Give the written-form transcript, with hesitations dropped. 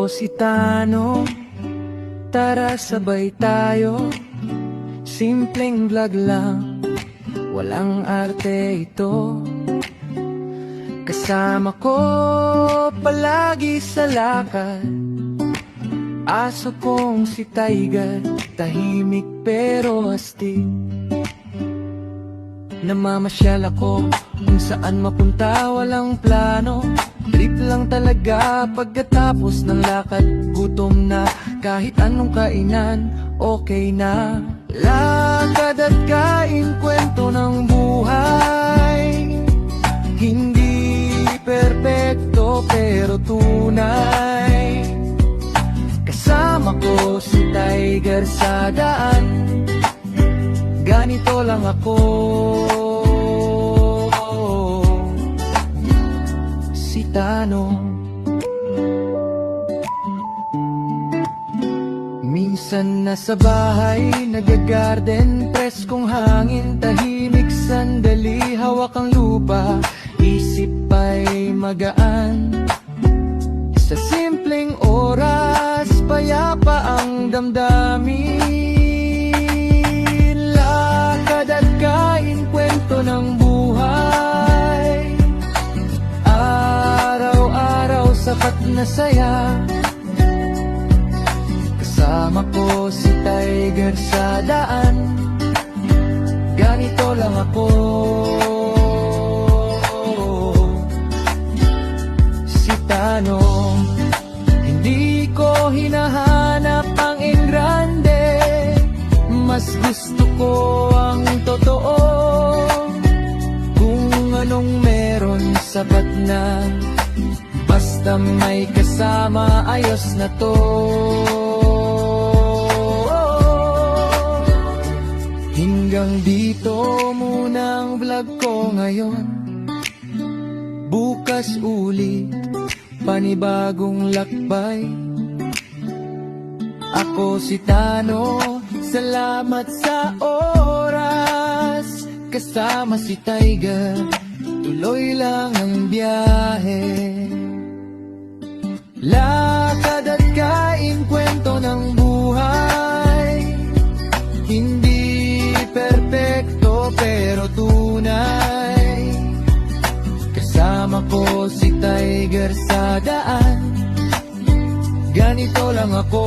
Ako si Tano, tara sabay tayo. Simpleng vlog lang, walang arte ito. Kasama ko palagi sa lakad. Aso kong si Tiger, tahimik pero astig. Namamasyal ako kung saan mapunta, walang plano. Trip lang talaga pagkatapos ng lakad. Gutom na, kahit anong kainan, okay na. Lakad at kain, kwento ng buhay. Hindi perpekto pero tunay. Kasama ko si Tiger sa daan. Ganito lang ako, si Tano. Minsan nasa bahay, nag-garden, preskong hangin, tahimik sandali, hawak ang lupa, isip ay magaan. Sa simpleng oras, payapa ang damdamin. Lakad at kain, kwento ng buhay. Araw-araw sapat na saya. Kasama ko si Tiger sa daan. Ganito lang ako, si Tano. Hindi ko hinahanap ang engrande, mas gusto ko ang totoo. Kung anong meron sapat na, basta may kasama ayos na to. Hanggang dito muna ang vlog ko ngayon. Bukas ulit, panibagong lakbay. Ako si Tano, salamat sa oras. Kasama si Tiger, tuloy lang ang biyahe. Lakad at kain, kwento ng buhay. Hindi perpekto pero tunay. Kasama ko si Tiger sa daan. Ganito lang ako.